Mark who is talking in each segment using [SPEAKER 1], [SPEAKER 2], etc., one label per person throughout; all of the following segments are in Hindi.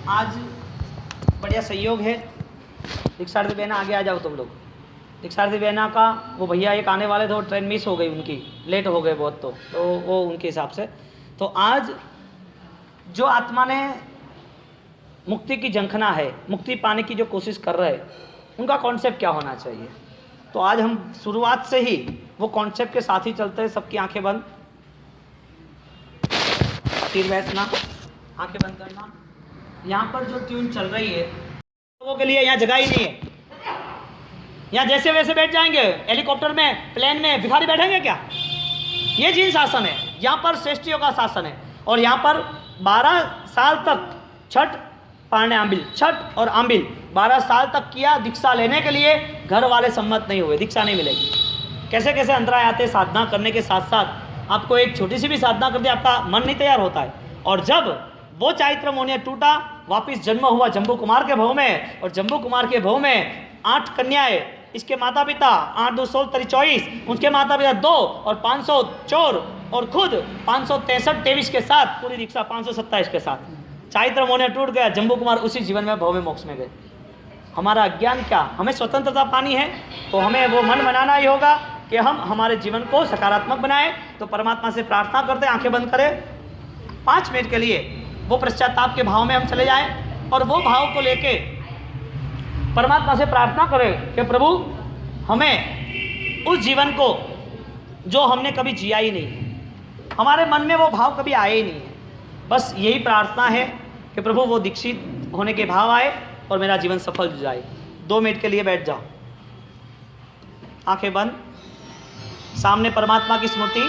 [SPEAKER 1] आज बढ़िया सहयोग है। दीक्षार्थी बहना आगे आ जाओ तुम लोग। दीक्षार्थी बहना का वो भैया एक आने वाले थे, वो ट्रेन मिस हो गई उनकी, लेट हो गए बहुत, तो वो उनके हिसाब से। तो आज जो आत्मा ने मुक्ति की झंखना है, मुक्ति पाने की जो कोशिश कर रहे हैं, उनका कॉन्सेप्ट क्या होना चाहिए। तो आज हम शुरुआत से ही वो कॉन्सेप्ट के साथ ही चलते हैं। सबकी आंखें बंद, स्थिर बैठना, आंखें बंद करना। यहाँ पर जो ट्यून चल रही है लोगों के लिए यहाँ जगह ही नहीं है। यहाँ जैसे वैसे बैठ जाएंगे, हेलीकॉप्टर में, प्लेन में भिखारी बैठेंगे क्या? ये जीन शासन है, यहाँ पर श्रेष्ठियों का शासन है। और यहाँ पर 12 साल तक छठ पारने आंबिल, छठ और आंबिल 12 साल तक किया। दीक्षा लेने के लिए घर वाले सम्मत नहीं हुए, दीक्षा नहीं मिलेगी। कैसे कैसे अंतराय आते। साधना करने के साथ साथ आपको एक छोटी सी भी साधना कर दे, आपका मन नहीं तैयार होता है। और जब वो चारित्र मोनिया टूटा, वापिस जन्म हुआ जम्बू कुमार के भव में, और जम्बू कुमार के भव में 8 कन्याएं, इसके माता पिता 8 2 16 24, उनके माता पिता 2 और 500 चोर, और खुद 563 23 के साथ, पूरी दीक्षा 527 के साथ। चारित्र मोनिया टूट गया, जम्बू कुमार उसी जीवन में भव में मोक्ष में गए। हमारा अज्ञान क्या, हमें स्वतंत्रता पानी है तो हमें वो मन बनाना ही होगा कि हम हमारे जीवन को सकारात्मक बनाएं। तो परमात्मा से प्रार्थना करते, आंखें बंद करें 5 मिनट के लिए, वो पश्चाताप के भाव में हम चले जाएं और वो भाव को लेके परमात्मा से प्रार्थना करें कि प्रभु हमें उस जीवन को जो हमने कभी जिया ही नहीं, हमारे मन में वो भाव कभी आए ही नहीं है, बस यही प्रार्थना है कि प्रभु वो दीक्षित होने के भाव आए और मेरा जीवन सफल हो जाए। 2 मिनट के लिए बैठ जाओ, आंखें बंद, सामने परमात्मा की स्मृति।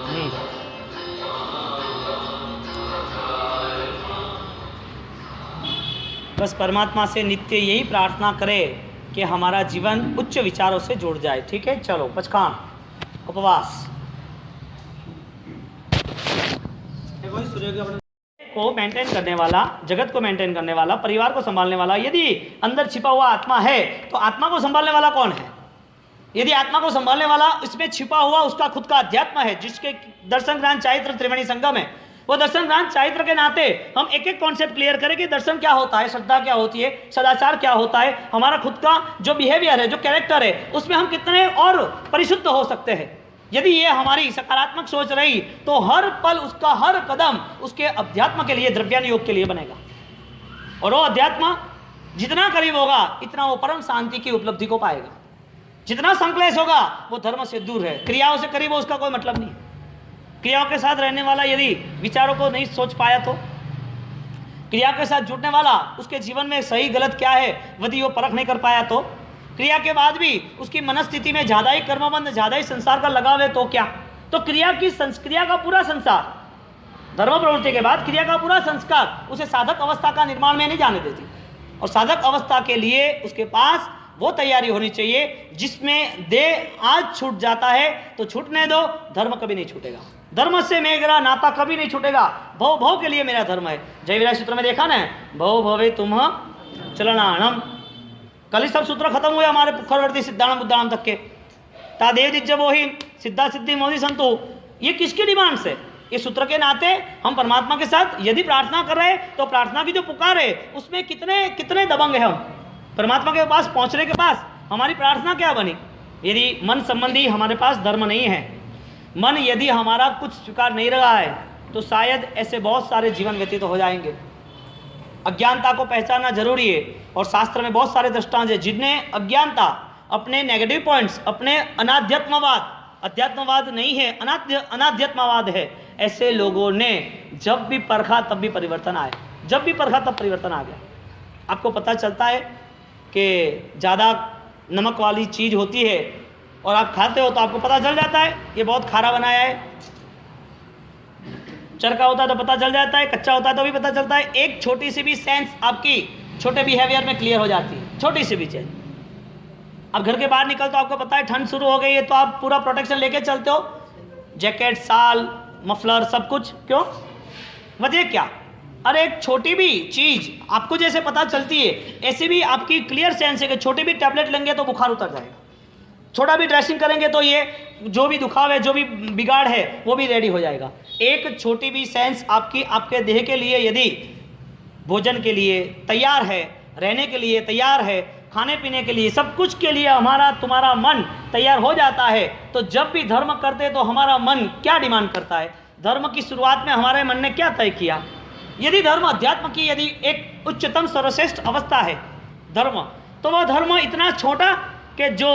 [SPEAKER 1] नहीं। बस परमात्मा से नित्य यही प्रार्थना करें कि हमारा जीवन उच्च विचारों से जुड़ जाए। ठीक है, चलो पचखान उपवास को मेंटेन करने वाला, जगत को मेंटेन करने वाला, परिवार को संभालने वाला, यदि अंदर छिपा हुआ आत्मा है तो आत्मा को संभालने वाला कौन है? यदि आत्मा को संभालने वाला इसमें छिपा हुआ उसका खुद का अध्यात्म है, जिसके दर्शन ज्ञान चारित्र त्रिवेणी संगम है, वो दर्शन ज्ञान चारित्र के नाते हम एक एक कॉन्सेप्ट क्लियर करें कि दर्शन क्या होता है, श्रद्धा क्या होती है, सदाचार क्या होता है, हमारा खुद का जो बिहेवियर है, जो कैरेक्टर है, उसमें हम कितने और परिशुद्ध हो सकते हैं। यदि ये हमारी सकारात्मक सोच रही तो हर पल उसका हर कदम उसके अध्यात्म के लिए, द्रव्यान योग के लिए बनेगा। और वो अध्यात्म जितना करीब होगा इतना वो परम शांति की उपलब्धि को पाएगा। जितना संकलेश होगा वो धर्म से दूर है, क्रियाओं से करीब हो उसका कोई मतलब नहीं। क्रियाओं के साथ रहने वाला यदि विचारों को नहीं सोच पाया तो, क्रिया के साथ जुड़ने वाला उसके जीवन में सही गलत क्या है यदि वो परख नहीं कर पाया तो, क्रिया के बाद भी उसकी मनस्थिति में ज़्यादा ही कर्मबंध, ज़्यादा ही संसार का लगाव है तो क्या? तो क्रिया का पूरा संसार, धर्म प्रवृत्ति के बाद क्रिया का पूरा संस्कार उसे साधक अवस्था का निर्माण में नहीं जाने देती। और साधक अवस्था के लिए उसके पास वो तैयारी होनी चाहिए जिसमें देह आज छूट जाता है तो छूटने दो, धर्म कभी नहीं छूटेगा। धर्म से मेरा नाता कभी नहीं छूटेगा। भव भव के लिए मेरा धर्म है। जय विराज सूत्र में देखा ना, भव भवे तुम चलनाणम। कल ही सब सूत्र खत्म हुए हमारे पुखरवर्ती सिद्धांत बुद्धांत तक के। तादेव दिज्ज वही सिद्धा सिद्धि मोदी संतु, ये किसकी डिमांड से? इस सूत्र के नाते हम परमात्मा के साथ यदि प्रार्थना कर रहे हैं तो प्रार्थना की जो पुकार है उसमें कितने कितने दबंग है हम परमात्मा के पास पहुंचने के पास। हमारी प्रार्थना क्या बनी? यदि मन संबंधी हमारे पास धर्म नहीं है, मन यदि हमारा कुछ स्वीकार नहीं रहा है तो शायद ऐसे बहुत सारे जीवन व्यतीत हो जाएंगे। अज्ञानता को पहचानना जरूरी है और शास्त्र में बहुत सारे दृष्टांत है जिन्हें अज्ञानता, अपने नेगेटिव पॉइंट्स, अपने अनाध्यात्मवाद, अध्यात्मवाद नहीं है अनाध्यात्मवाद है, ऐसे लोगों ने जब भी परखा तब भी परिवर्तन आया, जब भी परखा तब परिवर्तन आ गया। आपको पता चलता है कि ज़्यादा नमक वाली चीज़ होती है और आप खाते हो तो आपको पता चल जाता है ये बहुत खारा बनाया है। चरका होता है तो पता चल जाता है, कच्चा होता है तो भी पता चलता है। एक छोटी सी भी सेंस आपकी छोटे बिहेवियर में क्लियर हो जाती है, छोटी सी भी चीज़। अब घर के बाहर निकल तो आपको पता है ठंड शुरू हो गई है तो आप पूरा प्रोटेक्शन लेके चलते हो, जैकेट, शाल, मफलर, सब कुछ। क्यों? वजह क्या? अरे एक छोटी भी चीज़ आपको जैसे पता चलती है ऐसे भी आपकी क्लियर सेंस है कि छोटी भी टैबलेट लेंगे तो बुखार उतर जाएगा, छोटा भी ड्रेसिंग करेंगे तो ये जो भी दुखाव है, जो भी बिगाड़ है वो भी रेडी हो जाएगा। एक छोटी भी सेंस आपकी आपके देह के लिए यदि भोजन के लिए तैयार है, रहने के लिए तैयार है, खाने पीने के लिए, सब कुछ के लिए हमारा तुम्हारा मन तैयार हो जाता है तो जब भी धर्म करते तो हमारा मन क्या डिमांड करता है? धर्म की शुरुआत में हमारे मन ने क्या तय किया? यदि धर्म अध्यात्म की यदि एक उच्चतम सर्वश्रेष्ठ अवस्था है धर्म, तो वह धर्म इतना छोटा कि जो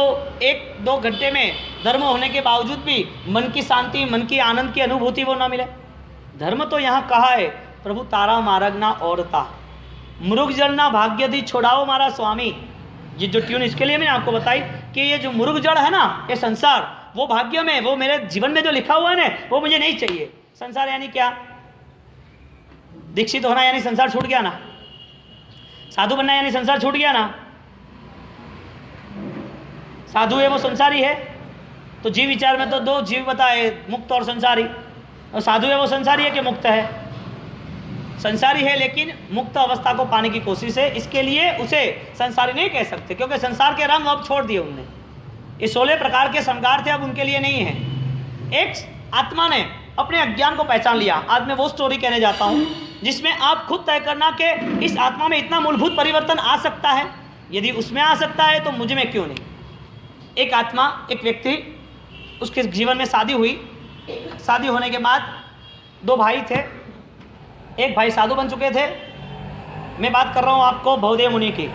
[SPEAKER 1] 1-2 घंटे में धर्म होने के बावजूद भी मन की शांति, मन की आनंद की अनुभूति वो ना मिले। धर्म तो यहाँ कहा है, प्रभु तारा मार्ग ना औरता, मृग जल ना भाग्य दी छोड़ाओ मारा स्वामी। ये जो ट्यून इसके लिए मैंने आपको बताई कि ये जो मृग जड़ है ना, ये संसार, वो भाग्य में, वो मेरे जीवन में जो लिखा हुआ है ना, वो मुझे नहीं चाहिए। संसार यानी क्या? दीक्षित होना यानी संसार छूट गया ना, साधु बनना यानी संसार छूट गया ना। साधु है वो संसारी है, तो जीव विचार में तो 2 जीव बताए, मुक्त और संसारी। और साधु है वो संसारी है कि मुक्त है? संसारी है लेकिन मुक्त अवस्था को पाने की कोशिश है, इसके लिए उसे संसारी नहीं कह सकते क्योंकि संसार के रंग अब छोड़ दिए उनने। ये 16 प्रकार के श्रृंगार थे, अब उनके लिए नहीं है। एक आत्मा ने अपने अज्ञान को पहचान लिया। आज मैं वो स्टोरी कहने जाता हूँ जिसमें आप खुद तय करना कि इस आत्मा में इतना मूलभूत परिवर्तन आ सकता है, यदि उसमें आ सकता है तो मुझ में क्यों नहीं। एक आत्मा, एक व्यक्ति, उसके जीवन में शादी हुई। शादी होने के बाद 2 भाई थे। एक भाई साधु बन चुके थे। मैं बात कर रहा हूँ आपको भवदेव मुनि की।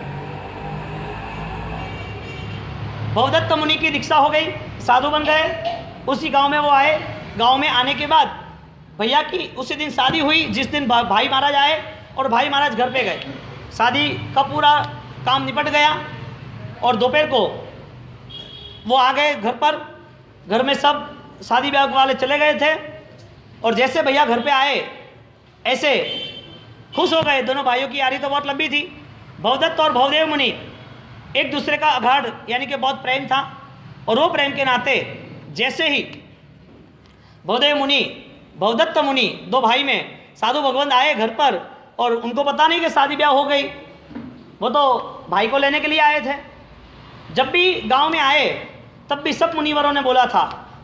[SPEAKER 1] भवदत्त मुनि की दीक्षा हो गई, साधु बन गए। उसी गांव में वो आए। गांव में आने के बाद भैया की उसी दिन शादी हुई जिस दिन भाई महाराज आए, और भाई महाराज घर पे गए। शादी का पूरा काम निपट गया और दोपहर को वो आ गए घर पर। घर में सब शादी ब्याह वाले चले गए थे और जैसे भैया घर पे आए ऐसे खुश हो गए। दोनों भाइयों की यारी तो बहुत लंबी थी। भवदत्त और भवदेव मुनि एक दूसरे का अगाध यानी कि बहुत प्रेम था और वो प्रेम के नाते जैसे ही भवदत्त मुनि दो भाई में साधु भगवंत आए घर पर और उनको पता नहीं कि शादी ब्याह हो गई, वो तो भाई को लेने के लिए आए थे। जब भी गांव में आए तब भी सब मुनिवरों ने बोला था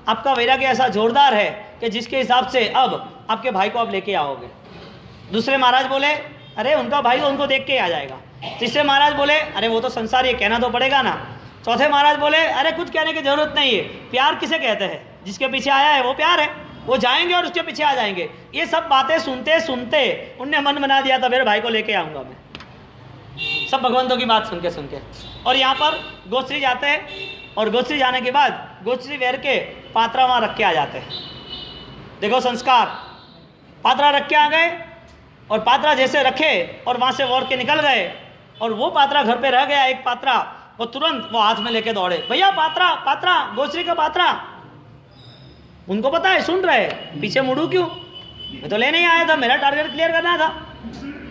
[SPEAKER 1] आपका वैराग्य ऐसा जोरदार है कि जिसके हिसाब से अब आपके भाई को आप लेके आओगे। दूसरे महाराज बोले अरे उनका भाई तो उनको देख के आ जाएगा। तीसरे महाराज बोले अरे वो तो संसारी है, कहना तो पड़ेगा ना। चौथे महाराज बोले अरे कुछ कहने की जरूरत नहीं है, प्यार किसे कहते हैं, जिसके पीछे आया है वो प्यार है, वो जाएंगे और उसके पीछे आ जाएंगे। ये सब बातें सुनते सुनते उनने मन बना दिया था मेरे भाई को लेके आऊँगा मैं, सब भगवंतों की बात सुन के। और यहाँ पर गोश्री जाते हैं और गोश्री जाने के बाद गोश्री वेर के पात्रा वहाँ रख के आ जाते हैं। देखो संस्कार, पात्रा रख के आ गए और पात्रा जैसे रखे और वहाँ से वोर के निकल गए और वो पात्रा घर पे रह गया। एक पात्रा वो तुरंत वो हाथ में लेके दौड़े, भैया पात्रा पात्रा गोश्री का पात्रा। उनको पता है, सुन रहे, पीछे मुड़ू क्यों, मैं तो लेने ही आया था, मेरा टारगेट क्लियर करना था।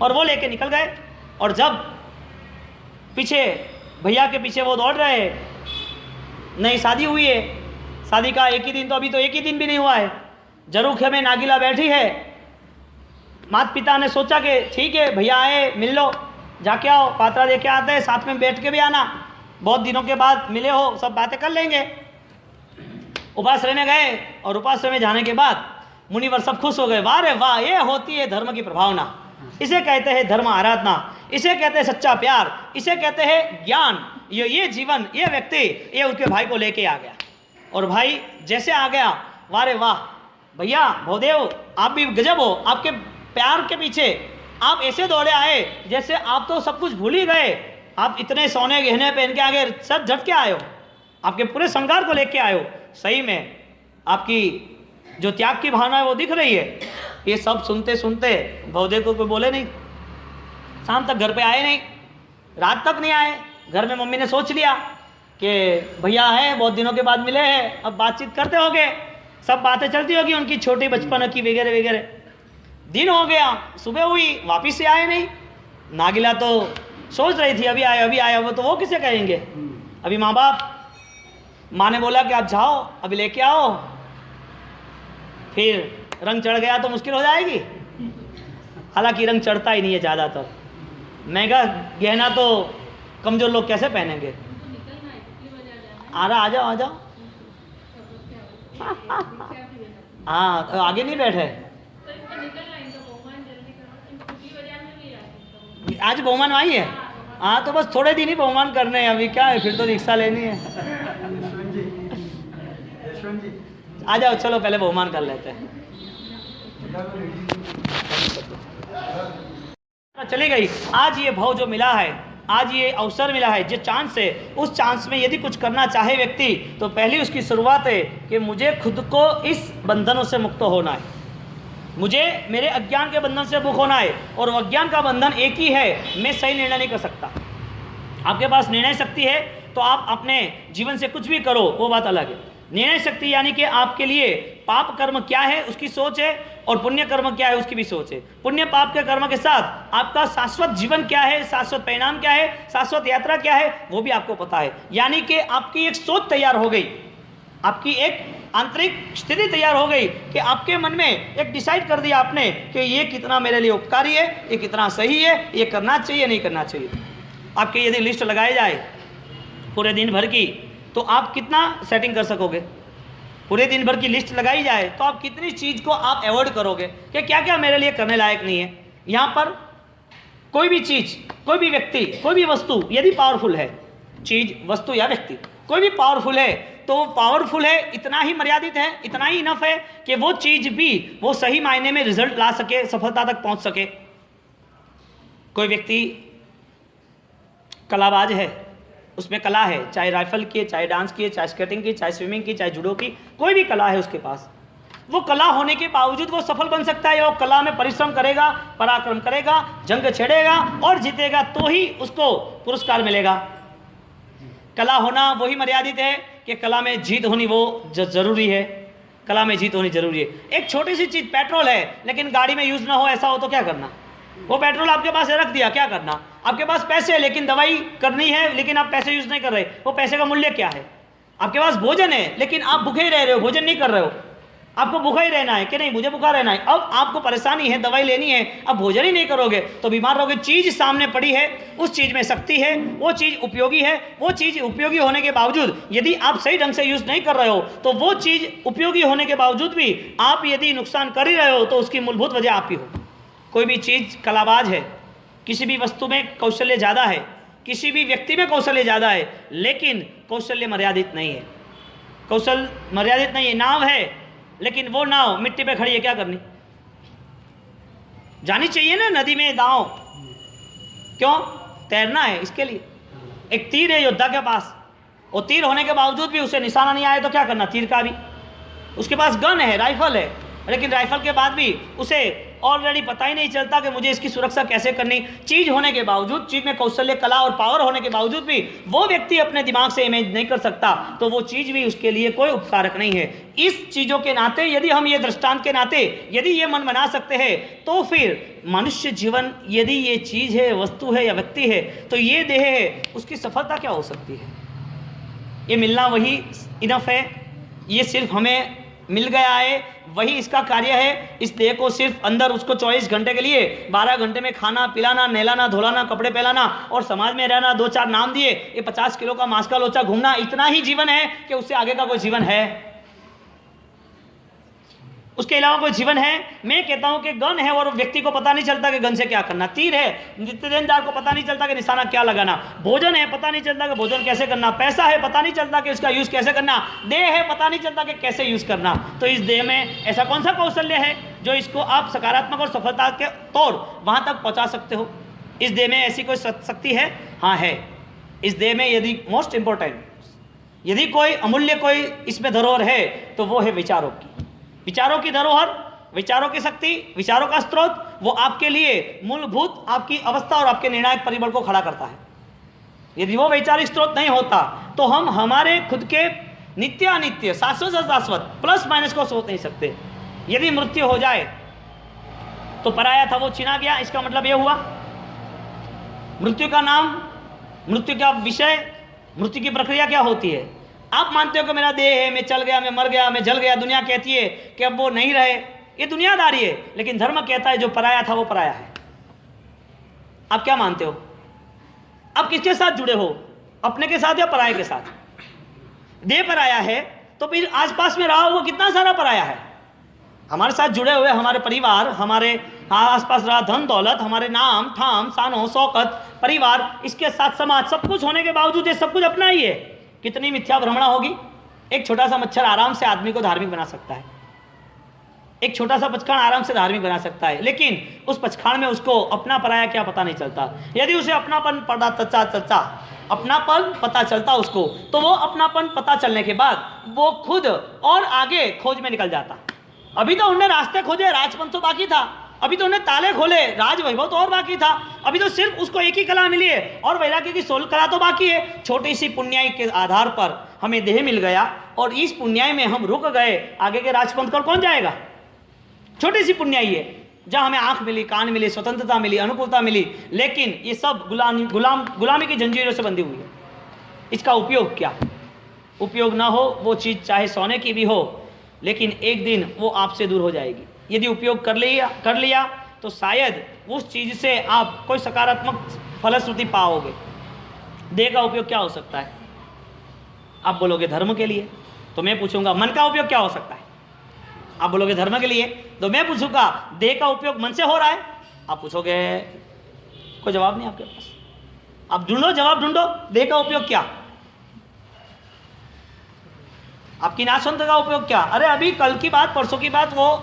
[SPEAKER 1] और वो लेके निकल गए और जब पीछे भैया के पीछे वो दौड़ रहे, नई शादी हुई है, शादी का एक ही दिन, तो अभी तो एक ही दिन भी नहीं हुआ है, जरूखे में नागिला बैठी है। माता पिता ने सोचा कि ठीक है भैया आए मिल लो, जाके आओ, पात्रा देके आते हैं, साथ में बैठ के भी आना, बहुत दिनों के बाद मिले हो, सब बातें कर लेंगे। उपाश्रय में गए और उपाश्रय में जाने के बाद मुनिवर सब खुश हो गए, वाह रे वाह, ये होती है धर्म की प्रभावना, इसे कहते हैं धर्म आराधना, इसे कहते हैं सच्चा प्यार, इसे कहते हैं ज्ञान। ये जीवन, ये व्यक्ति, ये उसके भाई को लेके आ गया। और भाई जैसे आ गया, वाह रे वाह भैया भवदेव आप भी गजब हो, आपके प्यार के पीछे आप ऐसे दौड़े आए जैसे आप तो सब कुछ भूल ही गए, आप इतने सोने गहने पहन के आगे सब झट के आए हो, आपके पूरे श्रृंगार को लेके आए हो। सही में आपकी जो त्याग की भावना है वो दिख रही है। ये सब सुनते सुनते भवदेव को कोई बोले नहीं, शाम तक घर पे आए नहीं, रात तक नहीं आए। घर में मम्मी ने सोच लिया कि भैया है, बहुत दिनों के बाद मिले हैं, अब बातचीत करते होंगे, सब बातें चलती होगी उनकी छोटी बचपन की वगैरह वगैरह। दिन हो गया, सुबह हुई, वापिस से आए नहीं। नागिला तो सोच रही थी अभी आया, वो तो वो किसे कहेंगे। अभी माँ बाप, माँ ने बोला कि आप जाओ अभी लेके आओ, फिर रंग चढ़ गया तो मुश्किल हो जाएगी। हालांकि रंग चढ़ता ही नहीं है ज़्यादातर, महंगा गहना तो कमजोर लोग कैसे पहनेंगे। आ जाओ हाँ, आगे नहीं बैठे, आज बहुमान आई है। हाँ तो बस थोड़े दिन ही बहुमान करने हैं, अभी क्या है, फिर तो रिक्शा लेनी है। आ जाओ, चलो पहले बहुमान कर लेते हैं। चली गई। आज ये भाव जो मिला है, आज ये अवसर मिला है, जो चांस है, उस चांस में यदि कुछ करना चाहे व्यक्ति, तो पहली उसकी शुरुआत है कि मुझे खुद को इस बंधनों से मुक्त होना है, मुझे मेरे अज्ञान के बंधन से मुक्त होना है। और वो अज्ञान का बंधन एक ही है, मैं सही निर्णय नहीं कर सकता। आपके पास निर्णय शक्ति है तो आप अपने जीवन से कुछ भी करो, वो बात अलग है। निर्णय शक्ति यानी कि आपके लिए पाप कर्म क्या है उसकी सोच है और पुण्य कर्म क्या है उसकी भी सोच है। पुण्य पाप के कर्म के साथ आपका शाश्वत जीवन क्या है, शाश्वत परिणाम क्या है, शाश्वत यात्रा क्या है, वो भी आपको पता है। यानी कि आपकी एक सोच तैयार हो गई, आपकी एक आंतरिक स्थिति तैयार हो गई कि आपके मन में एक डिसाइड कर दिया आपने कि ये कितना मेरे लिए उपकारी है, ये कितना सही है, ये करना चाहिए नहीं करना चाहिए। आपके यदि लिस्ट लगाई जाए पूरे दिन भर की, तो आप कितना सेटिंग कर सकोगे। पूरे दिन भर की लिस्ट लगाई जाए तो आप कितनी चीज़ को आप अवॉइड करोगे कि क्या क्या मेरे लिए करने लायक नहीं है। यहाँ पर कोई भी चीज़, कोई भी व्यक्ति, कोई भी वस्तु यदि पावरफुल है, चीज़, वस्तु या व्यक्ति कोई भी पावरफुल है, तो पावरफुल है इतना ही मर्यादित है, इतना ही इनफ है कि वो चीज़ भी वो सही मायने में रिजल्ट ला सके, सफलता तक पहुँच सके। कोई व्यक्ति कलाबाज है, उसमें कला है, चाहे राइफल की, चाहे डांस की, चाहे स्केटिंग की, चाहे स्विमिंग की, चाहे जूडो की, कोई भी कला है उसके पास, वो कला होने के बावजूद वो सफल बन सकता है। वो कला में परिश्रम करेगा, पराक्रम करेगा, जंग छेड़ेगा और जीतेगा, तो ही उसको पुरस्कार मिलेगा। कला होना वही मर्यादित है कि कला में जीत होनी वो जरूरी है। कला में जीत होनी जरूरी है। एक छोटी सी चीज पेट्रोल है लेकिन गाड़ी में यूज ना हो ऐसा हो तो क्या करना? वो पेट्रोल आपके पास है, रख दिया, क्या करना? आपके पास पैसे है लेकिन दवाई करनी है लेकिन आप पैसे यूज नहीं कर रहे, वो पैसे का मूल्य क्या है? आपके पास भोजन है लेकिन आप भूखे ही रह रहे हो, भोजन नहीं कर रहे हो, आपको भूखा ही रहना है कि नहीं, मुझे भूखा रहना है। अब आपको परेशानी है, दवाई लेनी है, अब भोजन ही नहीं करोगे तो बीमार रहोगे। चीज सामने पड़ी है, उस चीज में शक्ति है, वो चीज उपयोगी है, वो चीज उपयोगी होने के बावजूद यदि आप सही ढंग से यूज नहीं कर रहे हो तो वो चीज उपयोगी होने के बावजूद भी आप यदि नुकसान कर ही रहे हो तो उसकी मूलभूत वजह आप ही हो। कोई भी चीज कलाबाज है, किसी भी वस्तु में कौशल्य ज़्यादा है, किसी भी व्यक्ति में कौशल्य ज़्यादा है, लेकिन कौशल्य मर्यादित नहीं है। कौशल मर्यादित नहीं है। नाव है लेकिन वो नाव मिट्टी पे खड़ी है, क्या करनी? जानी चाहिए ना नदी में नाव, क्यों? तैरना है, इसके लिए। एक तीर है योद्धा के पास, और तीर होने के बावजूद भी उसे निशाना नहीं आया तो क्या करना? तीर का भी। उसके पास गन है, राइफल है, लेकिन राइफल के बाद भी उसे ऑलरेडी पता ही नहीं चलता कि मुझे इसकी सुरक्षा कैसे करनी। चीज होने के बावजूद, चीज में कौशल्य, कला और पावर होने के बावजूद भी वो व्यक्ति अपने दिमाग से इमेज नहीं कर सकता तो वो चीज भी उसके लिए कोई उपकारक नहीं है। इस चीजों के नाते यदि हम ये दृष्टांत के नाते यदि ये मन बना सकते हैं तो फिर मनुष्य जीवन यदि ये चीज है, वस्तु है या व्यक्ति है तो ये देह है, उसकी सफलता क्या हो सकती है? ये मिलना वही इनफ है, ये सिर्फ हमें मिल गया है, वही इसका कार्य है। इस देह को सिर्फ अंदर उसको 24 घंटे के लिए 12 घंटे में खाना पिलाना, नहलाना धुलाना, कपड़े पहनाना और समाज में रहना, 2-4 नाम दिए, ये 50 किलो का मांस का लोचा घूमना, इतना ही जीवन है कि उससे आगे का कोई जीवन है? उसके अलावा कोई जीवन है? मैं कहता हूं कि गन है और व्यक्ति को पता नहीं चलता कि गन से क्या करना। तीर है, नित्यदेनदार को पता नहीं चलता कि निशाना क्या लगाना। भोजन है, पता नहीं चलता कि भोजन कैसे करना। पैसा है, पता नहीं चलता कि उसका यूज कैसे करना। देह है, पता नहीं चलता कि कैसे यूज करना। तो इस देह में ऐसा कौन सा कौशल्य है जो इसको आप सकारात्मक और सफलता के तौर वहां तक पहुंचा सकते हो? इस देह में ऐसी कोई शक्ति है? हाँ है। इस देह में यदि मोस्ट इंपॉर्टेंट यदि कोई अमूल्य कोई इसमें धरोहर है तो वो है विचारों की। विचारों की धरोहर, विचारों की शक्ति, विचारों का स्रोत, वो आपके लिए मूलभूत आपकी अवस्था और आपके निर्णायक परिबल को खड़ा करता है। यदि वो वैचारिक स्रोत नहीं होता तो हम हमारे खुद के नित्य अनित्य, शाश्वत अशाश्वत, प्लस माइनस को सोच नहीं सकते। यदि मृत्यु हो जाए तो पराया था वो छिना गया, इसका मतलब ये हुआ मृत्यु का नाम, मृत्यु का विषय, मृत्यु की प्रक्रिया क्या होती है? आप मानते हो कि मेरा देह है, मैं चल गया, मैं मर गया, मैं जल गया, दुनिया कहती है कि अब वो नहीं रहे, ये दुनियादारी है। लेकिन धर्म कहता है जो पराया था वो पराया है। आप क्या मानते हो? आप किसके साथ जुड़े हो, अपने के साथ या पराये के साथ? देह पराया है तो फिर आसपास में रहा हुआ कितना सारा पराया है। हमारे साथ जुड़े हुए हमारे परिवार, हमारे आसपास रहा धन दौलत, हमारे नाम ठाम शानो शौकत, परिवार, इसके साथ समाज, सब कुछ होने के बावजूद ये सब कुछ अपना ही है। कितनी मिथ्या भ्रमणा होगी। एक छोटा सा मच्छर आराम से आदमी को धार्मिक बना सकता है, एक छोटा सा पचखान आराम से धार्मिक बना सकता है, लेकिन उस पचखान में उसको अपना पराया क्या पता नहीं चलता। यदि उसे अपनापन अपनापन पता चलता उसको, तो वो अपनापन पता चलने के बाद वो खुद और आगे खोज में निकल जाता। अभी तो उन्होंने रास्ते खोजे, राजपन तो बाकी था, अभी तो उन्हें ताले खोले, राज वैभव तो और बाकी था, अभी तो सिर्फ उसको एक ही कला मिली है और वैराग्य की 16 कला तो बाकी है। छोटी सी पुण्याई के आधार पर हमें देह मिल गया और इस पुण्याई में हम रुक गए, आगे के राजपंथ पर कौन जाएगा? छोटी सी पुण्याई है जहां हमें आंख मिली, कान मिली, स्वतंत्रता मिली, अनुकूलता मिली, लेकिन ये सब गुलामी की जंजीरों से बंधी हुई है। इसका उपयोग क्या? उपयोग ना हो वो चीज़ चाहे सोने की भी हो, लेकिन एक दिन वो आपसे दूर हो जाएगी। यदि उपयोग कर लिया तो शायद उस चीज़ से आप कोई सकारात्मक फलश्रुति पाओगे। देह का उपयोग क्या हो सकता है? आप बोलोगे धर्म के लिए, तो मैं पूछूंगा मन का उपयोग क्या हो सकता है? आप बोलोगे धर्म के लिए, तो मैं पूछूंगा देह का उपयोग मन से हो रहा है? आप पूछोगे कोई जवाब नहीं आपके पास। आप ढूंढो, जवाब ढूंढो, देह का उपयोग क्या? आपकी नाशवंत का उपयोग क्या? अरे अभी कल की बात, परसों की बात, वो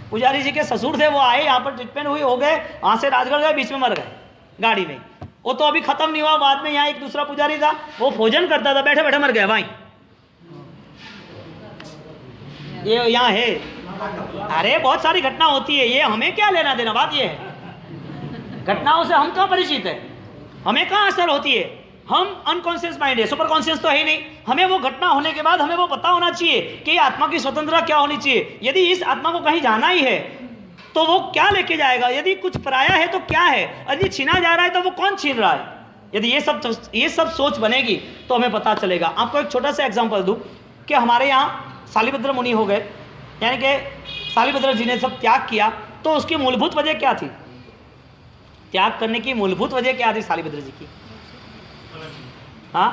[SPEAKER 1] पुजारी जी के ससुर थे, वो आए यहाँ पर ट्रीटमेंट हुई, हो गए, वहाँ से राजगढ़ गए, बीच में मर गए गाड़ी में। वो तो अभी खत्म नहीं हुआ, बाद में यहाँ एक दूसरा पुजारी था, वो भोजन करता था, बैठे बैठे मर गया भाई। ये यहाँ है। अरे बहुत सारी घटना होती है, ये हमें क्या लेना देना, बात ये है। घटनाओं से हम कहाँ परिचित है, हमें कहाँ असर होती है? हम अनकॉन्शियस माइंड है, सुपर कॉन्शियस तो है नहीं। हमें वो घटना होने के बाद हमें वो पता होना चाहिए कि आत्मा की स्वतंत्रता क्या होनी चाहिए। यदि इस आत्मा को कहीं जाना ही है तो वो क्या लेके जाएगा, यदि कुछ पराया है तो क्या है, यदि छीना जा रहा है तो वो कौन छीन रहा है। यदि ये सब सोच बनेगी तो हमें पता चलेगा। आपको एक छोटा सा एग्जांपल दूं कि हमारे यहाँ शालिभद्र मुनि हो गए, यानी कि शालिभद्र जी ने सब त्याग किया, तो उसकी मूलभूत वजह क्या थी? त्याग करने की मूलभूत वजह क्या थी शालिभद्र जी की? हाँ,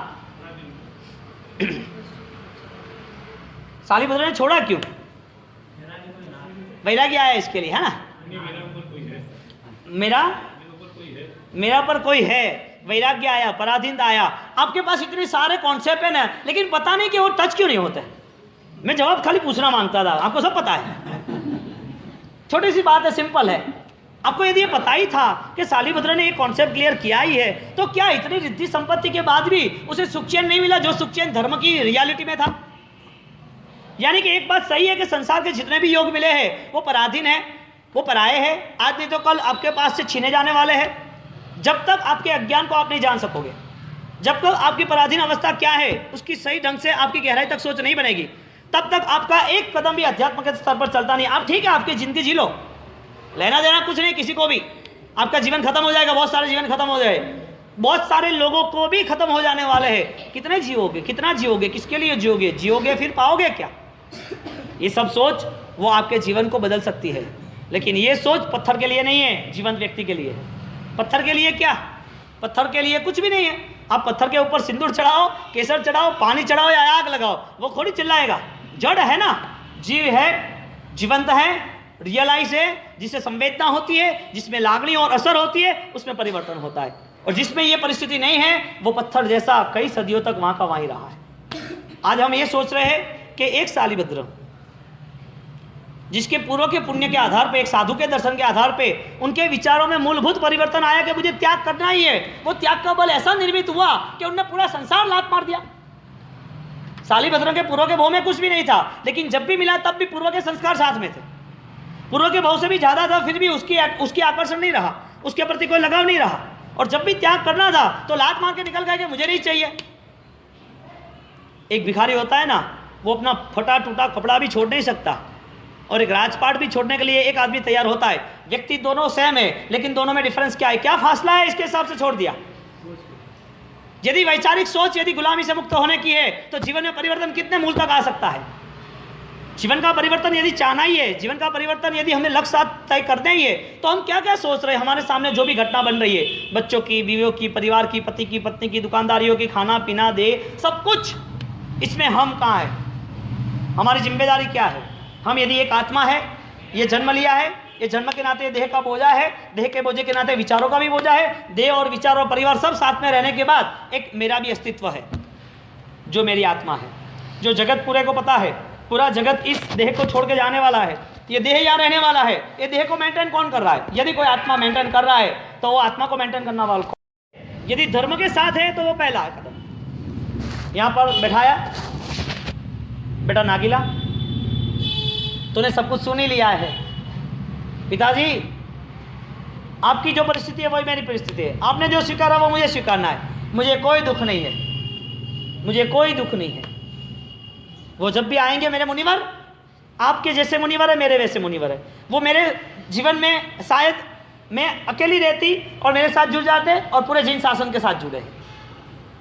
[SPEAKER 1] शालिभद्र ने छोड़ा क्यों? वैराग्य आया इसके लिए, है ना। मेरा पर कोई है, वैराग्य आया, पराधीनता आया। आपके पास इतने सारे कॉन्सेप्ट है ना, लेकिन पता नहीं कि वो टच क्यों नहीं होते। मैं जवाब खाली पूछना मांगता था, आपको सब पता है। छोटी सी बात है, सिंपल है। आपको यदि ये पता ही था कि शालिभद्र ने ये कॉन्सेप्ट क्लियर किया ही है, तो क्या इतनी रिद्धि संपत्ति के बाद भी उसे सुखचैन नहीं मिला जो सुखचैन धर्म की रियलिटी में था? यानी कि एक बात सही है कि संसार के जितने भी योग मिले हैं वो पराधीन है, वो पराये हैं, आज नहीं तो कल आपके पास से छीने जाने वाले हैं। जब तक आपके अज्ञान को आप नहीं जान सकोगे, जब तक आपकी पराधीन अवस्था क्या है उसकी सही ढंग से आपकी गहराई तक सोच नहीं बनेगी, तब तक आपका एक कदम भी अध्यात्म के स्तर पर चलता नहीं। आप ठीक है, आपकी जिंदगी जी लो, लेना देना कुछ नहीं किसी को भी। आपका जीवन खत्म हो जाएगा, बहुत सारे जीवन खत्म हो जाए, बहुत सारे लोगों को भी खत्म हो जाने वाले हैं। कितने जियोगे, कितना जियोगे, किसके लिए जियोगे? जियोगे फिर पाओगे क्या? ये सब सोच वो आपके जीवन को बदल सकती है, लेकिन ये सोच पत्थर के लिए नहीं है, जीवंत व्यक्ति के लिए है। पत्थर के लिए क्या? पत्थर के लिए कुछ भी नहीं है। आप पत्थर के ऊपर सिंदूर चढ़ाओ, केसर चढ़ाओ, पानी चढ़ाओ या आग लगाओ, वो थोड़ी चिल्लाएगा। जड़ है ना, जीव है, जीवंत है, रियलाइज है, जिससे संवेदना होती है, जिसमें लागणी और असर होती है, उसमें परिवर्तन होता है। और जिसमें ये परिस्थिति नहीं है वो पत्थर जैसा कई सदियों तक वहां का वहीं रहा है। आज हम ये सोच रहे हैं कि एक शालिभद्र जिसके पूर्व के पुण्य के आधार पे, एक साधु के दर्शन के आधार पे उनके विचारों में मूलभूत परिवर्तन आया कि मुझे त्याग करना ही है, वो त्याग का बल ऐसा निर्मित हुआ कि उन्होंने पूरा संसार लात मार दिया। शालिभद्र के पूर्व के भाव में कुछ भी नहीं था, लेकिन जब भी मिला तब भी पूर्व के संस्कार साथ में थे। पूर्व के भाव से भी ज्यादा था, फिर भी उसकी आकर्षण नहीं रहा, उसके प्रति कोई लगाव नहीं रहा। और जब भी त्याग करना था तो लात मार के निकल गए कि मुझे नहीं चाहिए। एक भिखारी होता है ना, वो अपना फटा टूटा कपड़ा भी छोड़ नहीं सकता, और एक राजपाट भी छोड़ने के लिए एक आदमी तैयार होता है। व्यक्ति दोनों सेम है, लेकिन दोनों में डिफरेंस क्या है, क्या फासला है, इसके हिसाब से छोड़ दिया। यदि वैचारिक सोच यदि गुलामी से मुक्त होने की है तो जीवन में परिवर्तन कितने मूल तक आ सकता है। जीवन का परिवर्तन यदि चाहना ही है, जीवन का परिवर्तन यदि हमें लक्ष्य साथ तय करना ही है, तो हम क्या क्या सोच रहे हैं। हमारे सामने जो भी घटना बन रही है, बच्चों की, बीवियों की, परिवार की, पति की, पत्नी की, दुकानदारियों की, खाना पीना दे, सब कुछ, इसमें हम कहाँ है, हमारी जिम्मेदारी क्या है। हम यदि एक आत्मा है, ये जन्म लिया है, ये जन्म के नाते देह का बोझा है, देह के बोझे के नाते विचारों का भी बोझा है। देह और विचार और परिवार सब साथ में रहने के बाद एक मेरा भी अस्तित्व है, जो मेरी आत्मा है, जो जगत पूरे को पता है। पूरा जगत इस देह को छोड़ के जाने वाला है, ये देह यहाँ रहने वाला है। ये देह को मेंटेन कौन कर रहा है? यदि कोई आत्मा मेंटेन कर रहा है तो वो आत्मा को मेंटेन करना वाला कौन? यदि धर्म के साथ है तो वो पहला कदम। यहाँ पर बैठाया, बेटा नागिला, तूने सब कुछ सुन ही लिया है। पिताजी, आपकी जो परिस्थिति है वही मेरी परिस्थिति है, आपने जो स्वीकारा वो मुझे स्वीकारना है। मुझे कोई दुख नहीं है, मुझे कोई दुख नहीं है। वो जब भी आएंगे मेरे मुनिवर, आपके जैसे मुनिवर है, मेरे वैसे मुनिवर है, वो मेरे जीवन में शायद मैं अकेली रहती और मेरे साथ जुड़ जाते और पूरे जिन शासन के साथ जुड़े हैं।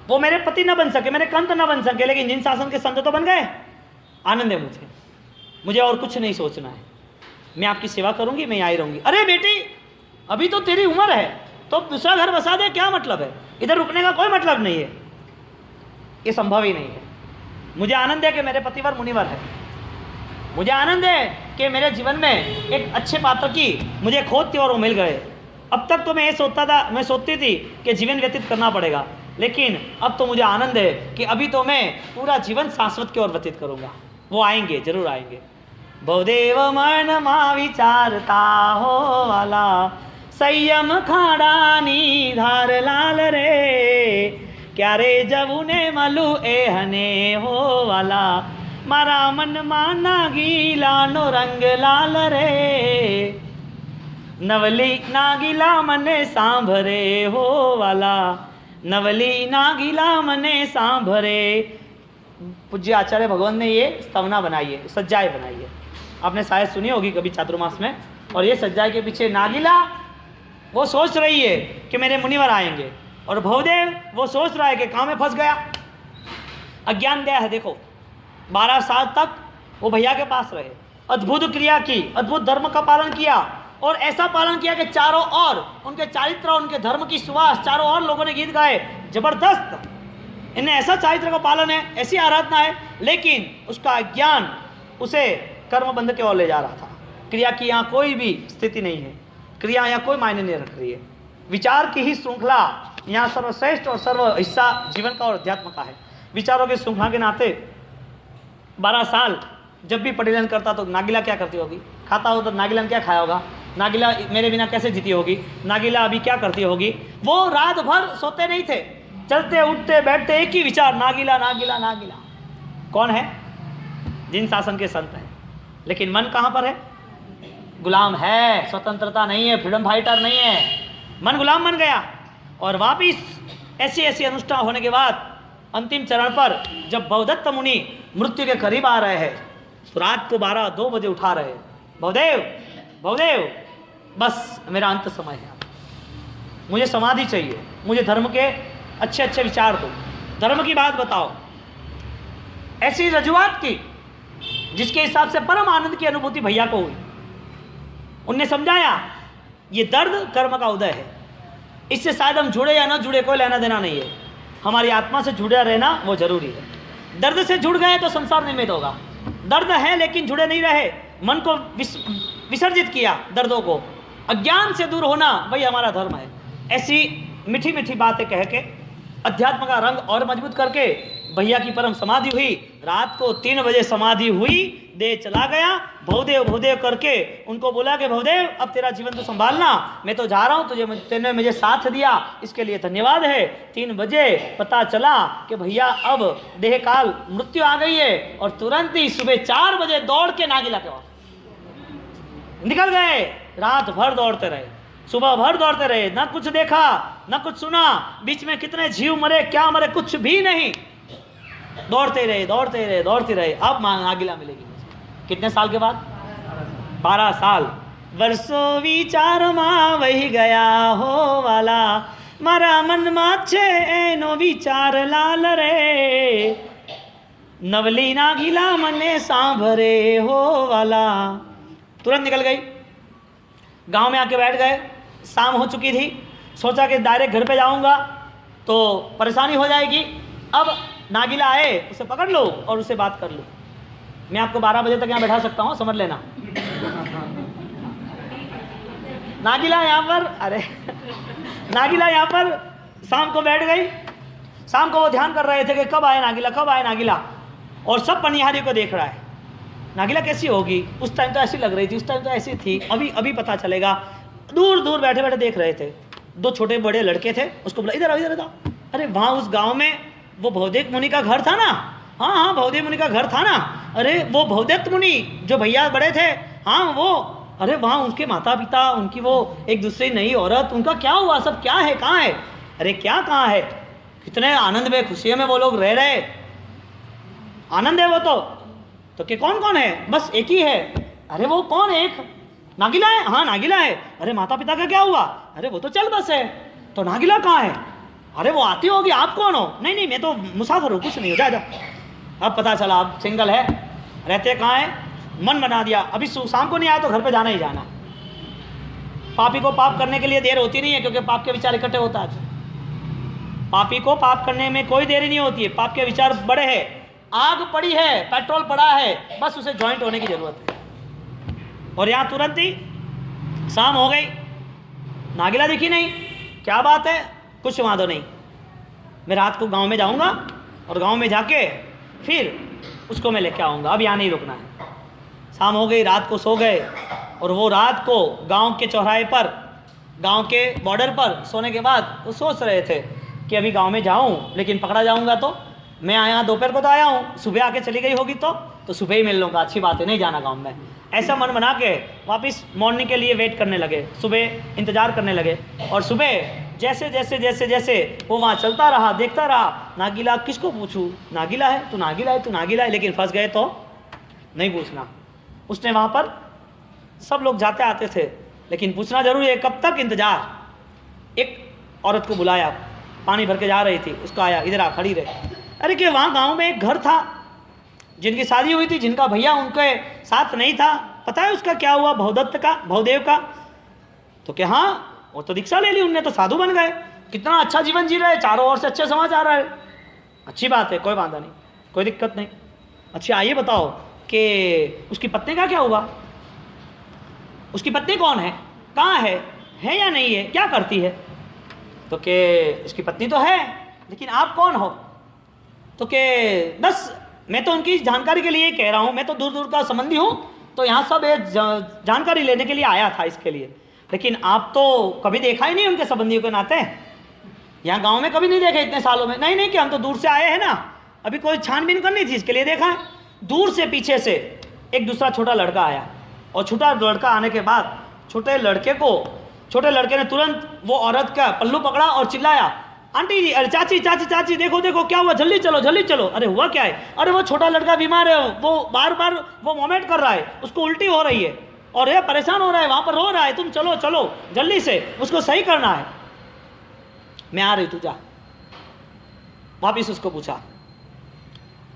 [SPEAKER 1] वो मेरे पति न बन सके, मेरे कंत न बन सके, लेकिन जिन शासन के संत तो बन गए। आनंद है मुझे और कुछ नहीं सोचना है। मैं आपकी सेवा करूंगी, मैं आई रहूंगी। अरे बेटी, अभी तो तेरी उम्र है, तो दूसरा घर बसा दे, क्या मतलब है? इधर रुकने का कोई मतलब नहीं है, ये संभव ही नहीं है। मुझे आनंद है कि मेरे पतिवर मुनिवर है, मुझे आनंद है कि मेरे जीवन में एक अच्छे पात्र की मुझे खोज थी और वो मिल गए। अब तक तो मैं ये सोचता था, मैं सोचती थी कि जीवन व्यतीत करना पड़ेगा, लेकिन अब तो मुझे आनंद है कि अभी तो मैं पूरा जीवन शाश्वत की ओर व्यतीत करूँगा। वो आएंगे, जरूर आएंगे। बहुदेव मन मा विचारता हो वाला, संयम खाड़ानी धार लाल रे, क्यारे जबुने मलु एहने हो वाला, मारा मन माना गीला नो रंग लाल रे, नवली नागिला मने सांभरे हो वाला, नवली नागिला मने सांभरे। पूज्य आचार्य भगवान ने ये स्तवना बनाई है, सज्जाएं बनाई है, आपने शायद सुनी होगी कभी चातुर्मास में। और ये सज्जाए के पीछे नागिला वो सोच रही है कि मेरे मुनिवर आएंगे, और भवदेव वो सोच रहा है कि कहाँ में फंस गया, अज्ञान गया है। देखो 12 साल तक वो भैया के पास रहे, अद्भुत क्रिया की, अद्भुत धर्म का पालन किया, और ऐसा पालन किया कि चारों ओर उनके चारित्र, उनके धर्म की सुवास, चारों ओर लोगों ने गीत गाए, जबरदस्त। इन्हें ऐसा चारित्र का पालन है, ऐसी आराधना है, लेकिन उसका अज्ञान उसे कर्म बंध की ओर ले जा रहा था। क्रिया की यहाँ कोई भी स्थिति नहीं है, क्रिया यहाँ कोई मायने नहीं रख रही है। विचार की ही श्रृंखला यहाँ सर्वश्रेष्ठ और सर्व हिस्सा जीवन का और अध्यात्म का है। विचारों की श्रृंखला के नाते 12 साल जब भी परिलन करता तो नागिला क्या करती होगी, खाता हो तो नागिला ने क्या खाया होगा, नागिला मेरे बिना कैसे जीती होगी, नागिला अभी क्या करती होगी। वो रात भर सोते नहीं थे, चलते उठते बैठते एक ही विचार, नागिला नागिला नागिला। कौन है? जिन शासन के संत हैं, लेकिन मन कहाँ पर है? गुलाम है, स्वतंत्रता नहीं है, फ्रीडम फाइटर नहीं है, मन गुलाम बन गया। और वापिस ऐसी ऐसी अनुष्ठान होने के बाद अंतिम चरण पर जब भवदत्त मुनि मृत्यु के करीब आ रहे हैं तो रात को 12-2 बजे उठा रहे हैं, भवदेव भवदेव बस मेरा अंत समय है, मुझे समाधि चाहिए, मुझे धर्म के अच्छे अच्छे विचार दो, धर्म की बात बताओ। ऐसी रजुआत की जिसके हिसाब से परम आनंद की अनुभूति भैया को हुई। उनने समझाया ये दर्द कर्म का उदय है, इससे शायद हम जुड़े या न जुड़े कोई लेना देना नहीं है, हमारी आत्मा से जुड़े रहना वो जरूरी है। दर्द से जुड़ गए तो संसार निर्मित होगा, दर्द है लेकिन जुड़े नहीं रहे, मन को विसर्जित किया, दर्दों को, अज्ञान से दूर होना वही हमारा धर्म है। ऐसी मीठी मीठी बातें कह के अध्यात्म का रंग और मजबूत करके भैया की परम समाधि हुई। रात को 3 बजे समाधि हुई, दे चला गया। भवदेव भवदेव करके उनको बोला कि भवदेव अब तेरा जीवन तो संभालना, मैं तो जा रहा हूँ, तेने मुझे साथ दिया इसके लिए धन्यवाद है। 3 बजे पता चला कि भैया अब देह काल मृत्यु आ गई है, और तुरंत ही सुबह 4 बजे दौड़ के नागिला के वहां निकल गए। रात भर दौड़ते रहे, सुबह भर दौड़ते रहे, ना कुछ देखा ना कुछ सुना, बीच में कितने जीव मरे क्या मरे कुछ भी नहीं, दौड़ते रहे दौड़ते रहे दौड़ते रहे। अब नागिला मिलेगी कितने साल के बाद? 12 साल। वर्षों विचार मां वही गया हो वाला, मारा मन माछे एनो विचार लाल रे, नवली नागिला मने सांभरे हो वाला। तुरंत निकल गई, गांव में आके बैठ गए। शाम हो चुकी थी, सोचा कि डायरेक्ट घर पे जाऊंगा तो परेशानी हो जाएगी। अब नागिला आए, उसे पकड़ लो और उससे बात कर लो। मैं आपको 12 बजे तक यहाँ बैठा सकता हूँ, समझ लेना। नागिला यहाँ पर, अरे नागिला यहाँ पर शाम को बैठ गई। शाम को वो ध्यान कर रहे थे कि कब आए नागिला, कब आए नागिला, और सब पनिहारी को देख रहा है। नागिला कैसी होगी, उस टाइम तो ऐसी लग रही थी, उस टाइम तो ऐसी थी, अभी अभी पता चलेगा। दूर दूर बैठे बैठे देख रहे थे। 2 छोटे बड़े लड़के थे, उसको बोला इधर आओ इधर आओ। अरे वहाँ उस गांव में वो भवदेव मुनि का घर था ना, हाँ हाँ भवदेव मुनि का घर था ना, अरे वो भवदत्त मुनि जो भैया बड़े थे, हाँ वो, अरे वहाँ उनके माता पिता, उनकी वो एक दूसरी नई औरत, उनका क्या हुआ, सब क्या है, कहाँ है? अरे क्या कहाँ है, कितने आनंद में खुशियों में वो लोग रह रहे, आनंद है वो तो कि कौन कौन है? बस एक ही है। अरे वो कौन है? एक नागिला है, हाँ नागिला है। अरे माता पिता का क्या हुआ? अरे वो तो चल बस है। तो नागिला कहाँ है? अरे वो आती होगी, आप कौन हो? नहीं नहीं मैं तो मुसाफिर हूँ, कुछ नहीं हो, जा जा। अब पता चला अब सिंगल है, रहते कहाँ है, मन बना दिया अभी शाम को नहीं आया तो घर पे जाना ही जाना। पापी को पाप करने के लिए देर होती नहीं है, क्योंकि पाप के विचार इकट्ठे होता है। पापी को पाप करने में कोई देरी नहीं होती है, पाप के विचार बड़े हैं, आग पड़ी है, पेट्रोल पड़ा है, बस उसे ज्वाइंट होने की जरूरत है। और यहाँ तुरंत ही शाम हो गई, नागिला दिखी नहीं। क्या बात है? कुछ वादो नहीं, मैं रात को गांव में जाऊंगा और गांव में जाके फिर उसको मैं लेके आऊँगा, अब यहाँ नहीं रुकना है। शाम हो गई, रात को सो गए, और वो रात को गांव के चौराहे पर, गांव के बॉर्डर पर सोने के बाद वो सोच रहे थे कि अभी गांव में जाऊं लेकिन पकड़ा जाऊंगा तो, मैं आया दोपहर को तो आया हूँ, सुबह आके चली गई होगी तो सुबह ही मिल लूँगा, अच्छी बात है, नहीं जाना गाँव में। ऐसा मन बना के वापस मॉर्निंग के लिए वेट करने लगे, सुबह इंतज़ार करने लगे। और सुबह जैसे जैसे जैसे जैसे वो वहाँ चलता रहा, देखता रहा, नागीला किसको पूछूं, नागीला है, तू नागीला है, तू नागीला है, लेकिन फंस गए तो नहीं पूछना। उसने वहाँ पर सब लोग जाते आते थे, लेकिन पूछना जरूरी है, कब तक इंतजार। एक औरत को बुलाया, पानी भर के जा रही थी, उसका आया, इधर आ, खड़ी रहे। अरे कि वहाँ गांव में एक घर था, जिनकी शादी हुई थी, जिनका भैया उनके साथ नहीं था, पता है उसका क्या हुआ, भवदत्त का, भवदेव का। तो क्या, हाँ वो तो दीक्षा ले ली उनने, तो साधु बन गए, कितना अच्छा जीवन जी रहे, चारों ओर से अच्छे समाज आ रहा है, अच्छी बात है, कोई बाधा नहीं, कोई दिक्कत नहीं। अच्छा आइए बताओ कि उसकी पत्नी का क्या हुआ, उसकी पत्नी कौन है, कहाँ है या नहीं है, क्या करती है। तो के उसकी पत्नी तो है, लेकिन आप कौन हो। तो के बस मैं तो उनकी जानकारी के लिए कह रहा हूँ, मैं तो दूर दूर का संबंधी हूँ, तो यहाँ सब जानकारी लेने के लिए आया था इसके लिए। लेकिन आप तो कभी देखा ही नहीं उनके संबंधियों के नाते, यहाँ गांव में कभी नहीं देखे इतने सालों में। नहीं कि हम तो दूर से आए हैं ना, अभी कोई छानबीन करनी थी इसके लिए देखा है। दूर से पीछे से एक दूसरा छोटा लड़का आया, और छोटा लड़का आने के बाद छोटे लड़के ने तुरंत वो औरत का पल्लू पकड़ा और चिल्लाया, आंटी जी, अरे चाची चाची चाची, देखो देखो क्या हुआ, जल्दी चलो जल्दी चलो। अरे हुआ क्या है, अरे वो छोटा लड़का बीमार है, वो बार बार वो वोमिट कर रहा है, उसको उल्टी हो रही है और ये परेशान हो रहा है, वहाँ पर रो रहा है, तुम चलो चलो जल्दी से उसको सही करना है। मैं आ रही, तू जा। वापिस उसको पूछा,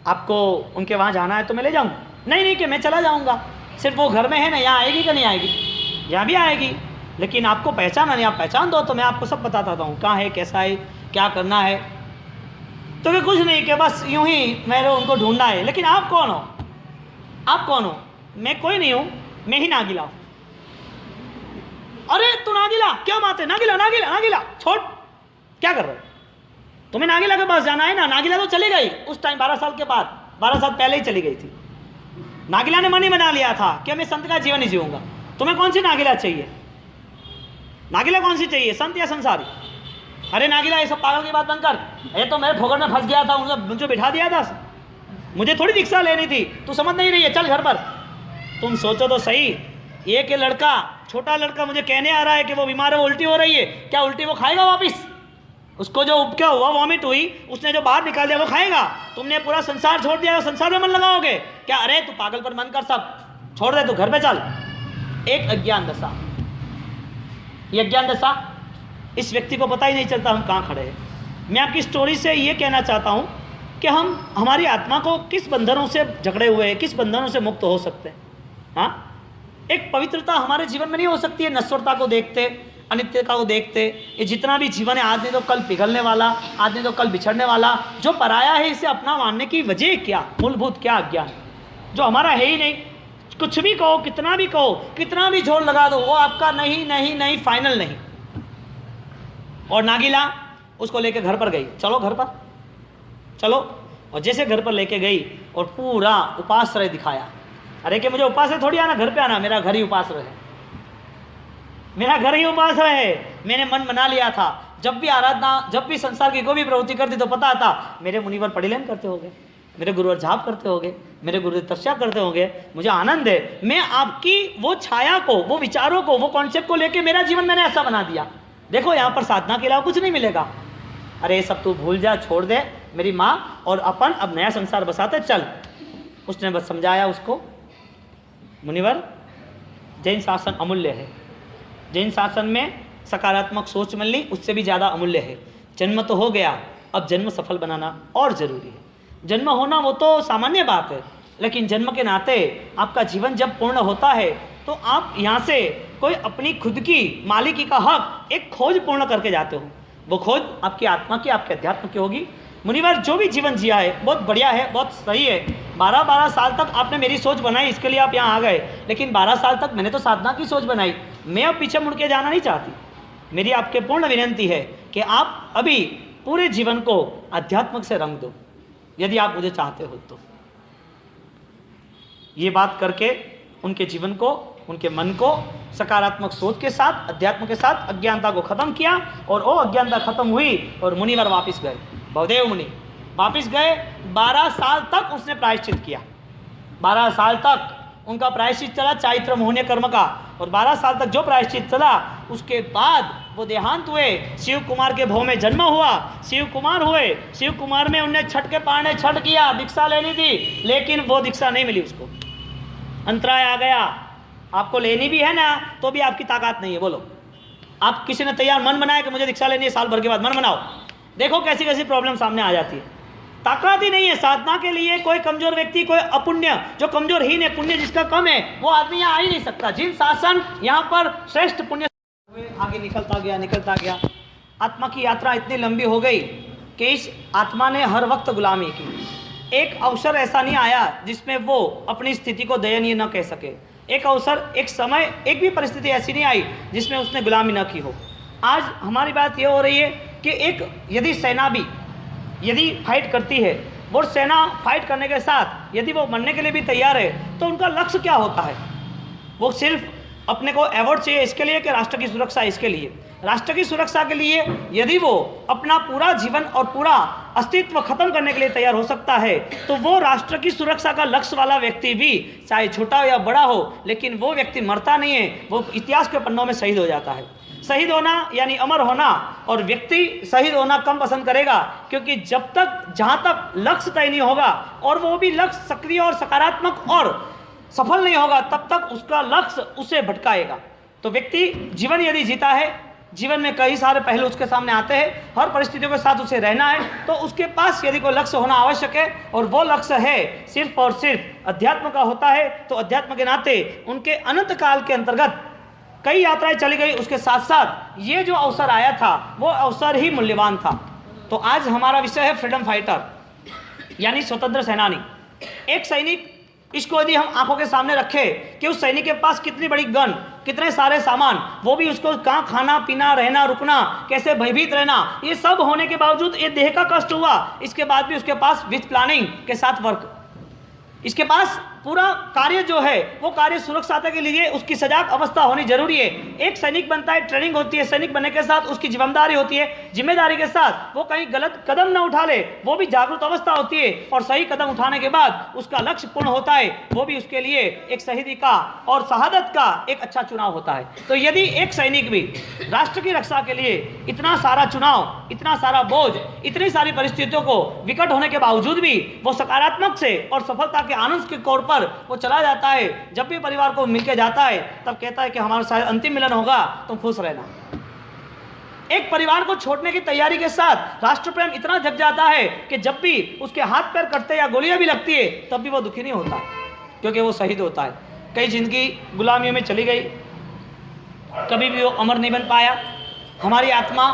[SPEAKER 1] आपको उनके वहाँ जाना है तो मैं ले जाऊँ। नहीं कि मैं चला जाऊँगा, सिर्फ वो घर में है ना, यहाँ आएगी कि नहीं आएगी, यहाँ भी आएगी, लेकिन आपको पहचाना नहीं, आप पहचान दो तो मैं आपको सब बताता हूँ, कहाँ है, कैसा है, क्या करना है। तो कि कुछ नहीं, कि बस यूं ही मेरे उनको ढूंढना है। लेकिन आप कौन हो, आप कौन हो। मैं कोई नहीं हूँ, मैं ही नागीला हूँ। अरे तू नागीला, क्या बात है, नागीला नागीला नागीला, छोड़, क्या कर रहे हो, तुम्हें नागीला के पास जाना है ना। नागीला तो चली गई उस टाइम, 12 साल के बाद, 12 साल पहले ही चली गई थी। नागीला ने मन ही बना लिया था कि मैं संत का जीवन ही जीऊंगा। तुम्हें कौन सी नागीला चाहिए, नागीला कौन सी चाहिए, संत या संसारी। अरे नागीला ये सब पागल की बात बंद कर, ये तो मेरे फोकट में फंस गया था, मुझे बिठा दिया था, मुझे थोड़ी दीक्षा लेनी थी, तू समझ नहीं रही है, चल घर पर। तुम सोचो तो सही, एक लड़का, छोटा लड़का मुझे कहने आ रहा है कि वो बीमार है, वो उल्टी हो रही है, क्या उल्टी वो खाएगा वापिस, उसको जो उपका हुआ, वॉमिट हुई, उसने जो बाहर निकाल दिया वो खाएगा। तुमने पूरा संसार छोड़ दिया, संसार में मन लगाओगे क्या। अरे तू पागल पर मन कर, सब छोड़ दे, तू घर पे चल। एक अज्ञान दशा, ये अज्ञान दशा, इस व्यक्ति को पता ही नहीं चलता हम कहाँ खड़े हैं। मैं आपकी स्टोरी से ये कहना चाहता हूँ कि हम हमारी आत्मा को किस बंधनों से झगड़े हुए हैं, किस बंधनों से मुक्त हो सकते हैं। हाँ, एक पवित्रता हमारे जीवन में नहीं हो सकती है नश्वरता को देखते, अनित्यता को देखते। ये जितना भी जीवन है, आज नहीं तो कल पिघलने वाला, आज नहीं तो कल बिछड़ने वाला। जो पराया है इसे अपना मानने की वजह क्या, मूलभूत क्या अज्ञान, जो हमारा है ही नहीं। कुछ भी कहो, कितना भी कहो, कितना भी जोर लगा दो, वो आपका नहीं नहीं नहीं, फाइनल नहीं। और नागीला उसको लेके घर पर गई, चलो घर पर चलो। और जैसे घर पर लेके गई और पूरा उपाश्रय दिखाया। अरे कि मुझे उपाश्रय थोड़ी आना, घर पे आना, मेरा घर ही उपाश्रय है, मेरा घर ही उपाश्रय है। मैंने मन बना लिया था, जब भी आराधना, जब भी संसार की कोई भी प्रवृत्ति करती तो पता था मेरे मुनिवर परिलेन करते होंगे, मेरे गुरुवर जाप करते होंगे, मेरे गुरु तपस्या करते होंगे। मुझे आनंद है, मैं आपकी वो छाया को, वो विचारों को, वो कॉन्सेप्ट को लेके मेरा जीवन मैंने ऐसा बना दिया। देखो यहाँ पर साधना के अलावा कुछ नहीं मिलेगा। अरे सब तू भूल जा, छोड़ दे, मेरी माँ और अपन अब नया संसार बसाते चल। उसने बस समझाया उसको, मुनिवर जैन शासन अमूल्य है, जैन शासन में सकारात्मक सोच मिलनी उससे भी ज़्यादा अमूल्य है। जन्म तो हो गया, अब जन्म सफल बनाना और ज़रूरी है। जन्म होना वो तो सामान्य बात है, लेकिन जन्म के नाते आपका जीवन जब पूर्ण होता है तो आप यहाँ से कोई अपनी खुद की मालिकी का हक, एक खोज पूर्ण करके जाते हो। वो खोज आपकी आत्मा की, आपके अध्यात्म की होगी। मुनिवर जो भी जीवन जिया है बहुत बढ़िया है, बहुत सही है। 12-12 साल तक आपने मेरी सोच बनाई, इसके लिए आप यहाँ आ गए, लेकिन 12 साल तक मैंने तो साधना की सोच बनाई। मैं अब पीछे मुड़ के जाना नहीं चाहती। मेरी आपके पूर्ण विनंती है कि आप अभी पूरे जीवन को अध्यात्म से रंग दो, यदि आप मुझे चाहते हो तो। ये बात करके उनके जीवन को, उनके मन को सकारात्मक सोच के साथ, अध्यात्म के साथ अज्ञानता को खत्म किया। और वो अज्ञानता खत्म हुई और मुनिवर वापस गए, भवदेव मुनि वापस गए। 12 साल तक उसने प्रायश्चित किया, 12 साल तक उनका प्रायश्चित चला चारित्र मोहनीय कर्म का। और 12 साल तक जो प्रायश्चित चला, उसके बाद वो देहांत हुए, शिव कुमार के भव में जन्म हुआ, शिव कुमार हुए, शिव कुमार में उनने छठ के पारने छठ किया, दीक्षा लेनी थी, लेकिन वो दीक्षा नहीं मिली उसको, अंतराय आ गया। आपको लेनी भी है ना तो भी आपकी ताकत नहीं है। बोलो, आप किसी ने तैयार मन बनाया कि मुझे दीक्षा लेनी है, साल भर के बाद मन बनाओ, देखो कैसी कैसी प्रॉब्लम सामने आ जाती है। ताकत ही नहीं है साधना के लिए। कोई कमजोर व्यक्ति, कोई अपुण्य, जो कमजोर ही है, पुण्य जिसका कम है, वो आदमी यहाँ आ ही नहीं सकता। जिन शासन यहाँ पर श्रेष्ठ पुण्य आगे निकलता गया, आत्मा की यात्रा इतनी लंबी हो गई कि इस आत्मा ने हर वक्त गुलामी की। एक अवसर ऐसा नहीं आया जिसमें वो अपनी स्थिति को दयनीय न कह सके। एक अवसर, एक समय, एक भी परिस्थिति ऐसी नहीं आई जिसमें उसने गुलामी न की हो। आज हमारी बात यह हो रही है कि एक यदि सेना भी यदि फाइट करती है, वो सेना फाइट करने के साथ यदि वो मरने के लिए भी तैयार है, तो उनका लक्ष्य क्या होता है? वो सिर्फ अपने को अवार्ड चाहिए इसके लिए कि राष्ट्र की सुरक्षा इसके लिए, राष्ट्र की सुरक्षा के लिए यदि वो अपना पूरा जीवन और पूरा अस्तित्व खत्म करने के लिए तैयार हो सकता है, तो वो राष्ट्र की सुरक्षा का लक्ष्य वाला व्यक्ति भी, चाहे छोटा हो या बड़ा हो, लेकिन वो व्यक्ति मरता नहीं है, वो इतिहास के पन्नों में शहीद हो जाता है। शहीद होना यानी अमर होना, और व्यक्ति शहीद होना कम पसंद करेगा, क्योंकि जब तक जहाँ तक लक्ष्य तय नहीं होगा और वो भी लक्ष्य सक्रिय और सकारात्मक और सफल नहीं होगा, तब तक उसका लक्ष्य उसे भटकाएगा। तो व्यक्ति जीवन यदि जीता है, जीवन में कई सारे पहलू उसके सामने आते हैं, हर परिस्थितियों के साथ उसे रहना है, तो उसके पास यदि कोई लक्ष्य होना आवश्यक है और वो लक्ष्य है सिर्फ और सिर्फ अध्यात्म का होता है, तो अध्यात्म के नाते उनके अनंत काल के अंतर्गत कई यात्राएं चली गई, उसके साथ साथ ये जो अवसर आया था वो अवसर ही मूल्यवान था। तो आज हमारा विषय है फ्रीडम फाइटर, यानी स्वतंत्र सेनानी। एक सैनिक, इसको यदि हम आंखों के सामने रखें कि उस सैनिक के पास कितनी बड़ी गन, कितने सारे सामान, वो भी उसको कहाँ खाना पीना, रहना रुकना, कैसे भयभीत रहना, ये सब होने के बावजूद, ये देह का कष्ट हुआ, इसके बाद भी उसके पास विथ प्लानिंग के साथ वर्क, इसके पास पूरा कार्य जो है वो कार्य सुरक्षा के लिए उसकी सजाग अवस्था होनी जरूरी है। एक सैनिक बनता है, ट्रेनिंग होती है, सैनिक बनने के साथ उसकी जिम्मेदारी होती है, जिम्मेदारी के साथ वो कहीं गलत कदम न उठा ले, वो भी जागरूक अवस्था होती है, और सही कदम उठाने के बाद उसका लक्ष्य पूर्ण होता है, वो भी उसके लिए एक शहीदी का और शहादत का एक अच्छा चुनाव होता है। तो यदि एक सैनिक भी राष्ट्र की रक्षा के लिए इतना सारा चुनाव, इतना सारा बोझ, इतनी सारी परिस्थितियों को विकट होने के बावजूद भी वो सकारात्मक से और सफलता के आनंद के तौर पर वो चला जाता है, जब भी परिवार को मिलके जाता है तब कहता है कि हमारा शायद अंतिम मिलन होगा, तुम खुश रहना। एक परिवार को छोड़ने की तैयारी के साथ राष्ट्र प्रेम इतना जग जाता है कि जब भी उसके हाथ पैर कटते या गोलियां भी लगती है तब भी वो दुखी नहीं होता, क्योंकि वो शहीद होता है। कई जिंदगी गुलामियों में चली गई, कभी भी वो अमर नहीं बन पाया। हमारी आत्मा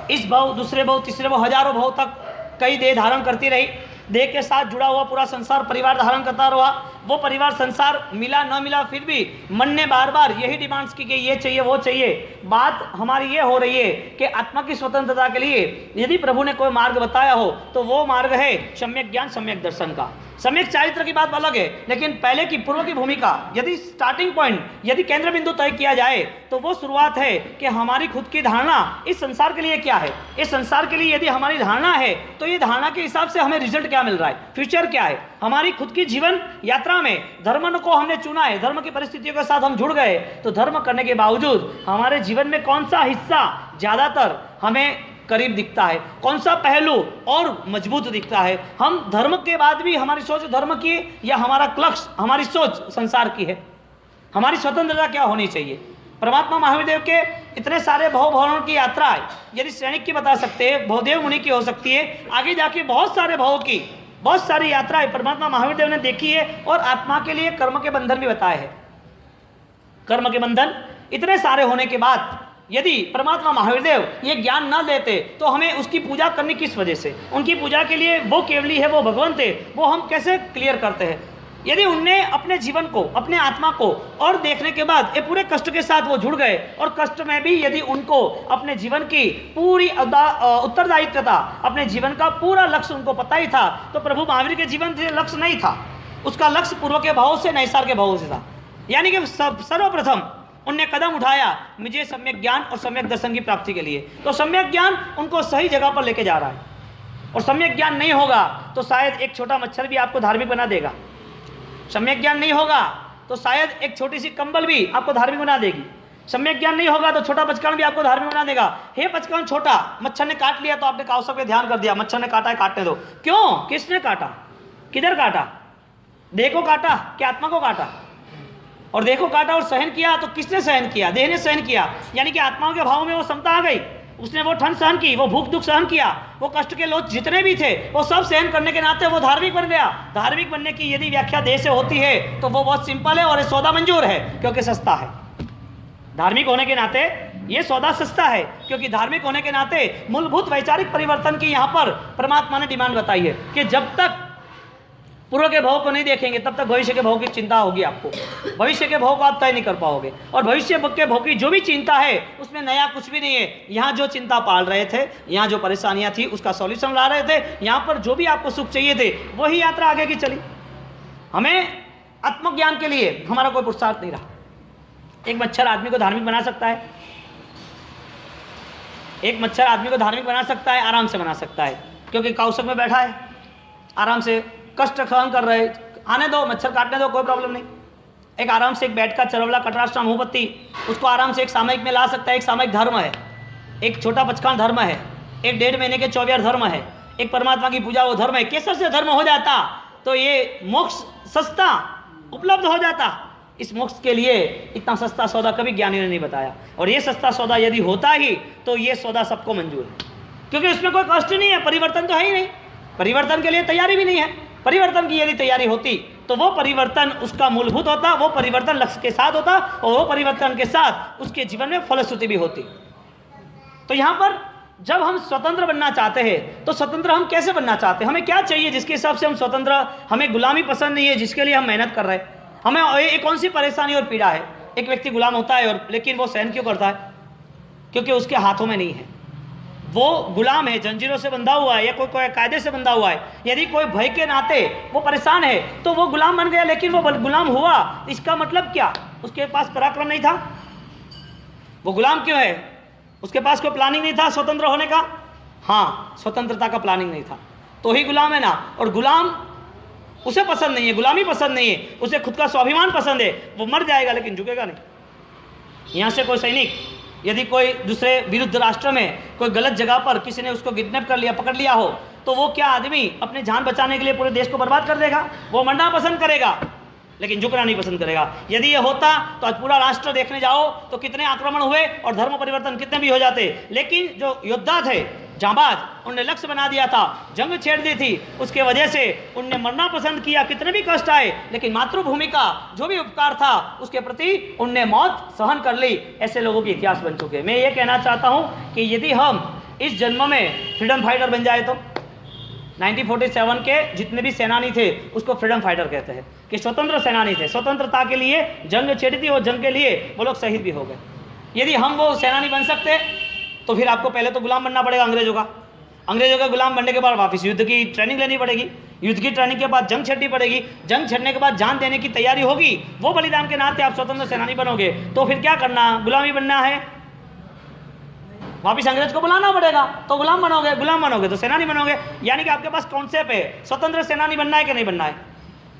[SPEAKER 1] इस भव, दूसरे भव, तीसरे भव, हजारों भव तक कई देह धारण करती रही, देह के साथ जुड़ा हुआ पूरा संसार परिवार धारण करता रहा। वो परिवार संसार मिला न मिला, फिर भी मन ने बार बार यही डिमांड्स की कि ये चाहिए वो चाहिए। बात हमारी ये हो रही है कि आत्मा की स्वतंत्रता के लिए यदि प्रभु ने कोई मार्ग बताया हो तो वो मार्ग है सम्यक ज्ञान, सम्यक दर्शन का। सम्यक चारित्र की बात अलग है, लेकिन पहले की पूर्व की भूमिका, यदि स्टार्टिंग पॉइंट, यदि केंद्र बिंदु तय किया जाए तो वो शुरुआत है कि हमारी खुद की धारणा इस संसार के लिए क्या है। इस संसार के लिए यदि हमारी धारणा है तो ये धारणा के हिसाब से हमें रिजल्ट क्या मिल रहा है, फ्यूचर क्या है। हमारी खुद की जीवन यात्रा में धर्म को हमने चुना है, धर्म की परिस्थितियों के साथ हम जुड़ गए, तो धर्म करने के बावजूद हमारे जीवन में कौन सा हिस्सा ज्यादातर हमें करीब दिखता है, कौन सा पहलू और मजबूत दिखता है। हम धर्म के बाद भी हमारी सोच धर्म की है या हमारा लक्ष्य, हमारी सोच संसार की है। हमारी स्वतंत्रता क्या होनी चाहिए। परमात्मा महावीर देव के इतने सारे भव भवनों की यात्रा है, यदि सैनिक की बता सकते हैं, भवदेव मुनि की हो सकती है, आगे जाके बहुत सारे भवों की बहुत सारी यात्राएं परमात्मा महावीर देव ने देखी है, और आत्मा के लिए कर्म के बंधन भी बताए हैं। कर्म के बंधन इतने सारे होने के बाद यदि परमात्मा महावीर देव ये ज्ञान न देते तो हमें उसकी पूजा करनी किस वजह से, उनकी पूजा के लिए वो केवली है, वो भगवंत है, वो हम कैसे क्लियर करते हैं। यदि उनने अपने जीवन को, अपने आत्मा को और देखने के बाद ये पूरे कष्ट के साथ वो जुड़ गए, और कष्ट में भी यदि उनको अपने जीवन की पूरी उत्तरदायित्वता, अपने जीवन का पूरा लक्ष्य उनको पता ही था, तो प्रभु महावीर के जीवन से लक्ष्य नहीं था, उसका लक्ष्य पूर्व के भाव से, नैसार के भाव से था। यानी कि सर्वप्रथम उनने कदम उठाया मुझे सम्यक ज्ञान और सम्यक दर्शन की प्राप्ति के लिए। तो सम्यक ज्ञान उनको सही जगह पर लेके जा रहा है, और सम्यक ज्ञान नहीं होगा तो शायद एक छोटा मच्छर भी आपको धार्मिक बना देगा। सम्यक ज्ञान नहीं होगा तो शायद एक छोटी सी कंबल भी आपको धार्मिक बना देगी। सम्यक ज्ञान नहीं होगा तो छोटा बचकान भी आपको धार्मिक बना देगा। हे बचकान छोटा, मच्छर ने काट लिया तो आपने काउसप पे ध्यान कर दिया, मच्छर ने काटा है काटने दो। क्यों? किसने काटा? किधर काटा? देह को काटा कि आत्मा को काटा? और देह को काटा और सहन किया तो किसने सहन किया? देह ने सहन किया, यानी कि आत्माओं के भाव में वो समता आ गई। उसने वो ठंड सहन की, वो भूख दुख सहन किया, वो कष्ट के लोग जितने भी थे वो सब सहन करने के नाते वो धार्मिक बन गया। धार्मिक बनने की यदि व्याख्या देह से होती है तो वो बहुत सिंपल है और ये सौदा मंजूर है क्योंकि सस्ता है। धार्मिक होने के नाते ये सौदा सस्ता है क्योंकि धार्मिक होने के नाते मूलभूत वैचारिक परिवर्तन की यहाँ पर परमात्मा ने डिमांड बताई है कि जब तक पूर्व के भाव को नहीं देखेंगे तब तक भविष्य के भाव की चिंता होगी आपको। भविष्य के भाव को आप तय नहीं कर पाओगे और भविष्य के भाव की जो भी चिंता है उसमें नया कुछ भी नहीं है। यहाँ जो चिंता पाल रहे थे, यहाँ जो परेशानियाँ थी उसका सॉल्यूशन ला रहे थे, यहाँ पर जो भी आपको सुख चाहिए थे वही यात्रा आगे की चली। हमें आत्मज्ञान के लिए हमारा कोई पुरुषार्थ नहीं रहा। एक मच्छर आदमी को धार्मिक बना सकता है, एक मच्छर आदमी को धार्मिक बना सकता है, आराम से बना सकता है क्योंकि काउसक में बैठा है, आराम से कष्ट सहन कर रहे, आने दो, मच्छर काटने दो, कोई प्रॉब्लम नहीं। एक आराम से एक बैठ का चरवला कटराष्ट्रा मुहपत्ती उसको आराम से एक सामयिक में ला सकता है। एक सामयिक धर्म है, एक छोटा बचकान धर्म है, एक 1.5 महीने के 24 धर्म है, एक परमात्मा की पूजा वो धर्म है। केसर से धर्म हो जाता तो ये मोक्ष सस्ता उपलब्ध हो जाता। इस मोक्ष के लिए इतना सस्ता सौदा कभी ज्ञानी ने नहीं बताया और ये सस्ता सौदा यदि होता ही तो ये सौदा सबको मंजूर है क्योंकि उसमें कोई कष्ट नहीं है, परिवर्तन तो है ही नहीं, परिवर्तन के लिए तैयारी भी नहीं है। परिवर्तन की यदि तैयारी होती तो वो परिवर्तन उसका मूलभूत होता, वो परिवर्तन लक्ष्य के साथ होता और वो परिवर्तन के साथ उसके जीवन में फलश्रुति भी होती। तो यहाँ पर जब हम स्वतंत्र बनना चाहते हैं तो स्वतंत्र हम कैसे बनना चाहते हैं, हमें क्या चाहिए जिसके हिसाब से हम स्वतंत्र, हमें गुलामी पसंद नहीं है जिसके लिए हम मेहनत कर रहे हैं। हमें एक कौन सी परेशानी और पीड़ा है? एक व्यक्ति गुलाम होता है और लेकिन वो सहन क्यों करता है? क्योंकि उसके हाथों में नहीं है, वो गुलाम है, जंजीरों से बंधा हुआ है या कोई कायदे से बंधा हुआ है। यदि कोई भय के नाते वो परेशान है तो वो गुलाम बन गया, लेकिन वो गुलाम हुआ इसका मतलब क्या? उसके पास पराक्रम नहीं था, वो गुलाम क्यों है? उसके पास कोई प्लानिंग नहीं था स्वतंत्र होने का। हाँ, स्वतंत्रता का प्लानिंग नहीं था तो ही गुलाम है ना। और गुलाम उसे पसंद नहीं है, गुलामी पसंद नहीं है, उसे खुद का स्वाभिमान पसंद है। वो मर जाएगा लेकिन झुकेगा नहीं। यहाँ से कोई सैनिक यदि कोई दूसरे विरुद्ध राष्ट्र में कोई गलत जगह पर किसी ने उसको किडनैप कर लिया, पकड़ लिया हो, तो वो क्या आदमी अपने जान बचाने के लिए पूरे देश को बर्बाद कर देगा? वो मरना पसंद करेगा लेकिन झुकना नहीं पसंद करेगा। यदि ये होता तो आज पूरा राष्ट्र देखने जाओ तो कितने आक्रमण हुए और धर्म परिवर्तन कितने भी हो जाते। लेकिन जो योद्धा थे, जांबाज, उनने लक्ष्य बना दिया था, जंग छेड़ दी थी, उसके वजह से उनने मरना पसंद किया, कितने भी कष्ट आए लेकिन मातृभूमि का जो भी उपकार था उसके प्रति उनने मौत सहन कर ली। ऐसे लोगों के इतिहास बन चुके। मैं ये कहना चाहता हूँ कि यदि हम इस जन्म में फ्रीडम फाइटर बन जाए तो 1947 के जितने भी सेनानी थे उसको फ्रीडम फाइटर कहते हैं कि स्वतंत्र सेनानी थे, स्वतंत्रता के लिए जंग छेड़ी थी और जंग के लिए वो लोग शहीद भी हो गए। यदि हम वो सेनानी बन सकते तो फिर आपको पहले तो गुलाम बनना पड़ेगा अंग्रेजों का। अंग्रेजों का गुलाम बनने के बाद वापस युद्ध की ट्रेनिंग लेनी पड़ेगी, युद्ध की ट्रेनिंग के बाद जंग छेड़नी पड़ेगी, जंग छेड़ने के बाद जान देने की तैयारी होगी, वो बलिदान के नाते आप स्वतंत्र सेनानी बनोगे। तो फिर क्या करना? गुलामी बनना है, वापिस अंग्रेज को बुलाना पड़ेगा तो गुलाम बनोगे, गुलाम बनोगे तो सेनानी बनोगे। यानी कि आपके पास कॉन्सेप्ट है, स्वतंत्र सेनानी बनना है कि नहीं बनना है,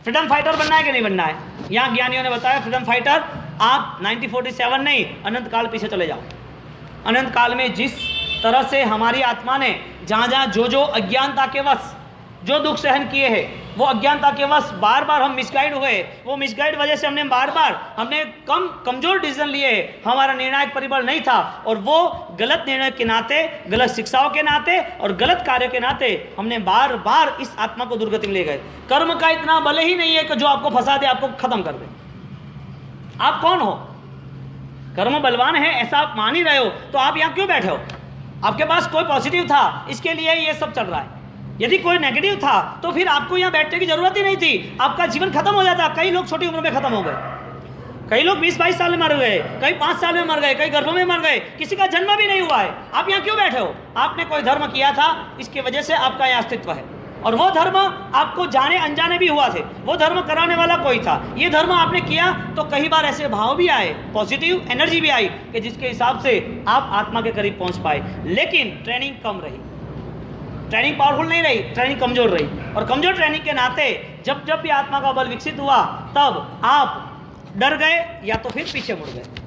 [SPEAKER 1] फ्रीडम फाइटर बनना है कि नहीं बनना है। यहाँ ज्ञानियों ने बताया फ्रीडम फाइटर आप 1947 नहीं, अनंत काल पीछे चले जाओ। अनंत काल में जिस तरह से हमारी आत्मा ने जहाँ जहाँ जो अज्ञानता के वश जो दुख सहन किए हैं, वो अज्ञानता के वश बार बार हम मिसगाइड हुए, वो मिसगाइड वजह से हमने बार बार कमजोर डिसीजन लिए, हमारा निर्णायक परिबल नहीं था और वो गलत निर्णय के नाते, गलत शिक्षाओं के नाते और गलत कार्यों के नाते हमने बार बार इस आत्मा को दुर्गति में ले गए। कर्म का इतना बल ही नहीं है कि जो आपको फंसा दे, आपको खत्म कर दे। आप कौन हो? कर्म बलवान है ऐसा आप मान ही रहे हो तो आप यहाँ क्यों बैठे हो? आपके पास कोई पॉजिटिव था, इसके लिए ये सब चल रहा है। यदि कोई नेगेटिव था तो फिर आपको यहाँ बैठने की जरूरत ही नहीं थी, आपका जीवन खत्म हो जाता। कई लोग छोटी उम्र में खत्म हो गए, कई लोग 20-22 साल में मर गए, कई 5 साल में मर गए, कई गर्भों में मर गए, किसी का जन्म भी नहीं हुआ है। आप यहाँ क्यों बैठे हो? आपने कोई धर्म किया था, इसके वजह से आपका यहाँ अस्तित्व है और वो धर्म आपको जाने अनजाने भी हुआ थे, वो धर्म कराने वाला कोई था। ये धर्म आपने किया तो कई बार ऐसे भाव भी आए, पॉजिटिव एनर्जी भी आई कि जिसके हिसाब से आप आत्मा के करीब पहुंच पाए। लेकिन ट्रेनिंग कम रही, ट्रेनिंग पावरफुल नहीं रही, ट्रेनिंग कमजोर रही और कमजोर ट्रेनिंग के नाते जब भी आत्मा का बल विकसित हुआ तब आप डर गए या तो फिर पीछे मुड़ गए।